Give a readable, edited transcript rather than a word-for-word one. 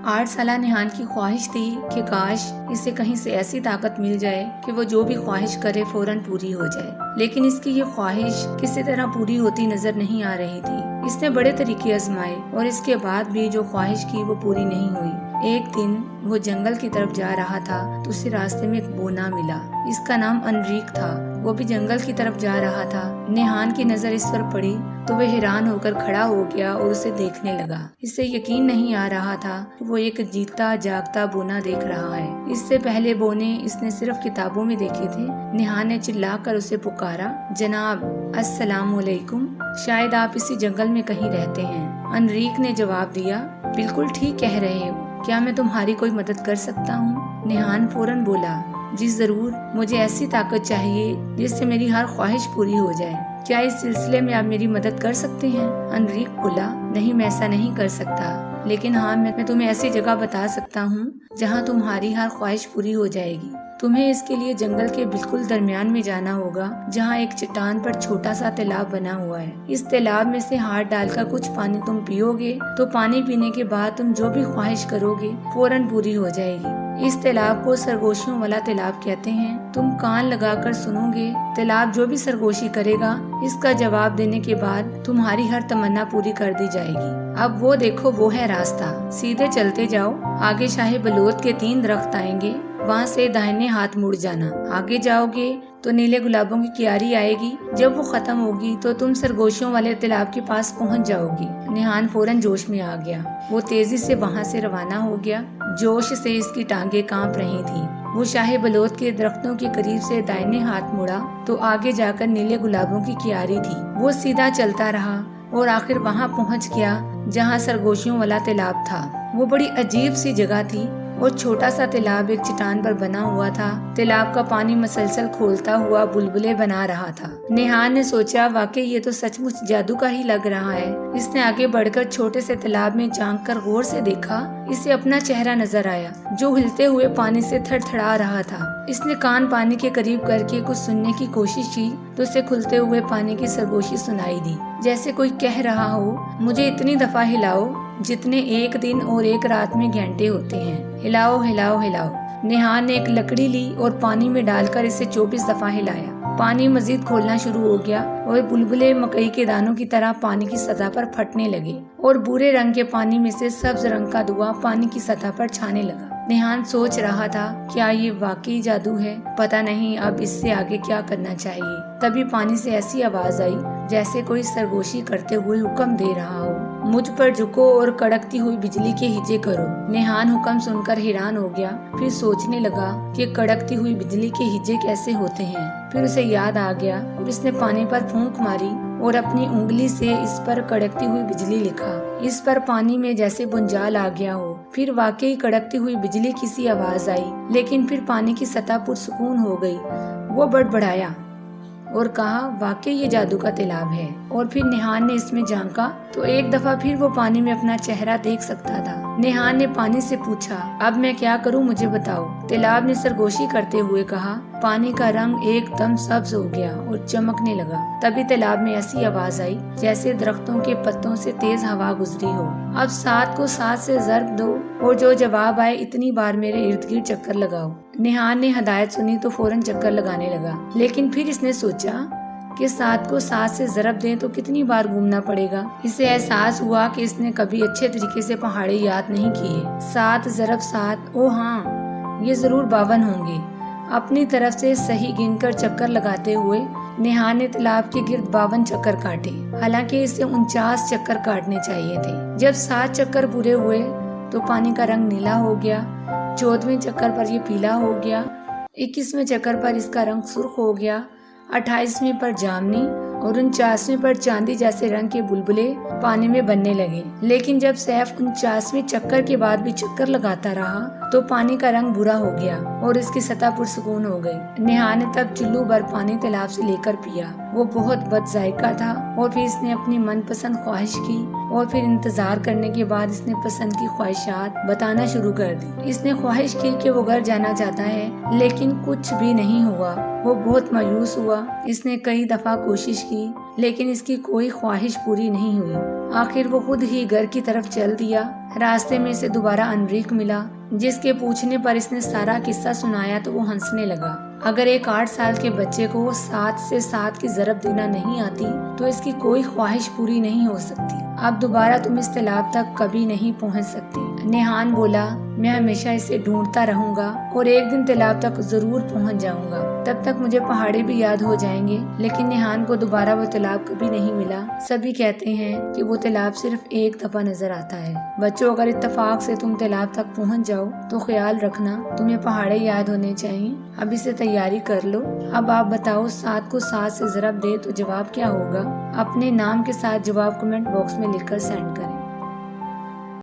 8 साल नेहान की ख्वाहिश थी कि काश इसे कहीं से ऐसी ताकत मिल जाए कि वो जो भी ख्वाहिश करे फौरन पूरी हो जाए, लेकिन इसकी ये ख्वाहिश किसी तरह पूरी होती नजर नहीं आ रही थी। इसने बड़े तरीके आजमाए और इसके बाद भी जो ख्वाहिश की वो पूरी नहीं हुई। एक दिन वो जंगल की तरफ जा रहा था तो उसे रास्ते में एक बोना मिला। इसका नाम अनरीक था। वो भी जंगल की तरफ जा रहा था। नेहान की नजर इस पर पड़ी तो वह हैरान होकर खड़ा हो गया और उसे देखने लगा। इसे यकीन नहीं आ रहा था कि वो एक जीता जागता बोना देख रहा है। इससे पहले बोने इसने सिर्फ किताबों में देखे थे। नेहान ने चिल्लाकर उसे पुकारा, जनाब अस्सलामुअलैकुम, शायद आप इसी जंगल में कहीं रहते हैं। अनरीक ने जवाब दिया, बिल्कुल ठीक कह रहे हो, क्या मैं तुम्हारी कोई मदद कर सकता हूँ? नेहान फौरन बोला, जी जरूर, मुझे ऐसी ताकत चाहिए जिससे मेरी हर ख्वाहिश पूरी हो जाए। क्या इस सिलसिले में आप मेरी मदद कर सकते हैं? अनरीक बोला, नहीं, मैं ऐसा नहीं कर सकता, लेकिन हाँ, मैं तुम्हें ऐसी जगह बता सकता हूँ जहाँ तुम्हारी हर ख्वाहिश पूरी हो जाएगी। तुम्हें इसके लिए जंगल के बिल्कुल दरमियान में जाना होगा, जहाँ एक चट्टान पर छोटा सा तालाब बना हुआ है। इस तालाब में से हाथ डालकर कुछ पानी तुम पियोगे तो पानी पीने के बाद तुम जो भी ख्वाहिश करोगे फौरन पूरी हो जाएगी। इस तालाब को सरगोशियों वाला तालाब कहते हैं। तुम कान लगाकर सुनोगे, तालाब जो भी सरगोशी करेगा इसका जवाब देने के बाद तुम्हारी हर तमन्ना पूरी कर दी जाएगी। अब वो देखो, वो है रास्ता, सीधे चलते जाओ, आगे शाही बलोत के 3 दरख्त आएंगे, वहाँ से दाहिने हाथ मुड़ जाना। आगे जाओगे तो नीले गुलाबों की क्यारी आएगी, जब वो खत्म होगी तो तुम सरगोशियों वाले तालाब के पास पहुँच जाओगी। नेहान फौरन जोश में आ गया। वो तेजी से वहाँ से रवाना हो गया। जोश से इसकी टांगे कांप रही थी। वो शाही बलोत के दरख्तों के करीब से दाहिने हाथ मुड़ा तो आगे जाकर नीले गुलाबों की क्यारी थी। वो सीधा चलता रहा और आखिर वहाँ पहुँच गया जहाँ सरगोशियों वाला तालाब था। वो बड़ी अजीब सी जगह थी और छोटा सा तालाब एक चट्टान पर बना हुआ था। तालाब का पानी मसलसल खोलता हुआ बुलबुले बना रहा था। नेहान ने सोचा, वाकई ये तो सचमुच जादू का ही लग रहा है। इसने आगे बढ़कर छोटे से तालाब में झांक कर गौर से देखा। इसे अपना चेहरा नजर आया जो हिलते हुए पानी से थरथरा रहा था। इसने कान पानी के करीब करके कुछ सुनने की कोशिश की तो उसे खुलते हुए पानी की सरगोशी सुनाई दी, जैसे कोई कह रहा हो, मुझे इतनी दफा हिलाओ जितने एक दिन और एक रात में घंटे होते हैं, हिलाओ हिलाओ हिलाओ। नेहान ने एक लकड़ी ली और पानी में डालकर इसे 24 दफा हिलाया। पानी मजीद खोलना शुरू हो गया और बुलबुले मकई के दानों की तरह पानी की सतह पर फटने लगे और भूरे रंग के पानी में से सब्ज रंग का धुआं पानी की सतह पर छाने लगा। नेहान सोच रहा था, क्या ये वाकई जादू है? पता नहीं अब इससे आगे क्या करना चाहिए। तभी पानी से ऐसी आवाज आई जैसे कोई सरगोशी करते हुए हुक्म दे रहा हो, मुझ पर झुको और कड़कती हुई बिजली के हिज्जे करो। नेहान हुक्म सुनकर हैरान हो गया, फिर सोचने लगा कि कड़कती हुई बिजली के हिज्जे कैसे होते हैं। फिर उसे याद आ गया और उसने पानी पर फूंक मारी और अपनी उंगली से इस पर कड़कती हुई बिजली लिखा। इस पर पानी में जैसे बुंजाल आ गया हो। फिर वाकई कड़कती हुई बिजली की सी आवाज आई, लेकिन फिर पानी की सतह पुरसुकून हो गई। वो बड़बड़ाया और कहा, वाकई ये जादू का तालाब है। और फिर नेहान ने इसमें झांका तो एक दफा फिर वो पानी में अपना चेहरा देख सकता था। नेहान ने पानी से पूछा, अब मैं क्या करूं, मुझे बताओ। तालाब ने सरगोशी करते हुए कहा। पानी का रंग एकदम सब्ज हो गया और चमकने लगा। तभी तालाब में ऐसी आवाज आई जैसे दरख्तों के पत्तों से तेज हवा गुजरी हो। अब 7 को 7 से ज़र्ब दो और जो जवाब आए इतनी बार मेरे इर्द गिर्द चक्कर लगाओ। नेहान ने हदायत सुनी तो फौरन चक्कर लगाने लगा, लेकिन फिर इसने सोचा कि 7 को 7 से ज़रब दें तो कितनी बार घूमना पड़ेगा। इसे एहसास हुआ कि इसने कभी अच्छे तरीके से पहाड़े याद नहीं किए। 7 ज़रब 7, ओ हाँ, ये जरूर 52 होंगे। अपनी तरफ से सही गिनकर चक्कर लगाते हुए नेहान ने तालाब के गिर्द 52 चक्कर काटे। हालांकि इसे 49 चक्कर काटने चाहिए थे। जब 7 चक्कर पूरे हुए तो पानी का रंग नीला हो गया। 14वें चक्कर पर यह पीला हो गया। 21वें चक्कर पर इसका रंग सुर्ख हो गया। 28वें पर जामनी और 49वें पर चांदी जैसे रंग के बुलबुले पानी में बनने लगे। लेकिन जब सैफ 49वें चक्कर के बाद भी चक्कर लगाता रहा तो पानी का रंग भूरा हो गया और इसकी सतह पुरसुकून हो गई। नेहान ने तब चुल्लू भर पानी तालाब से लेकर पिया। वो बहुत बद जायका था। और फिर इसने अपनी मन पसंद ख्वाहिश की और फिर इंतजार करने के बाद इसने पसंद की ख्वाहिशात बताना शुरू कर दी। इसने ख्वाहिश की कि वो घर जाना चाहता है, लेकिन कुछ भी नहीं हुआ। वो बहुत मायूस हुआ। इसने कई दफा कोशिश की, लेकिन इसकी कोई ख्वाहिश पूरी नहीं हुई। आखिर वो खुद ही घर की तरफ चल दिया। रास्ते में इसे दोबारा अनरीक मिला, जिसके पूछने पर इसने सारा किस्सा सुनाया तो वो हंसने लगा। अगर एक 8 साल के बच्चे को 7 से 7 की ज़रब देना नहीं आती तो इसकी कोई ख्वाहिश पूरी नहीं हो सकती। अब दोबारा तुम इस तालाब तक कभी नहीं पहुंच सकती। नेहान बोला, मैं हमेशा इसे ढूंढता रहूंगा और एक दिन तालाब तक जरूर पहुंच जाऊंगा। तब तक मुझे पहाड़े भी याद हो जाएंगे। लेकिन नेहान को दोबारा वो तालाब कभी नहीं मिला। सभी कहते हैं कि वो तालाब सिर्फ एक दफा नजर आता है। बच्चों, अगर इत्तेफाक से तुम तालाब तक पहुंच जाओ तो ख्याल रखना तुम्हें पहाड़े याद होने चाहिए। अब इसे तैयारी कर लो। अब आप बताओ, 7 को 7 से ज़रब दे तो जवाब क्या होगा? अपने नाम के साथ जवाब कमेंट बॉक्स में लिखकर सेंड करें।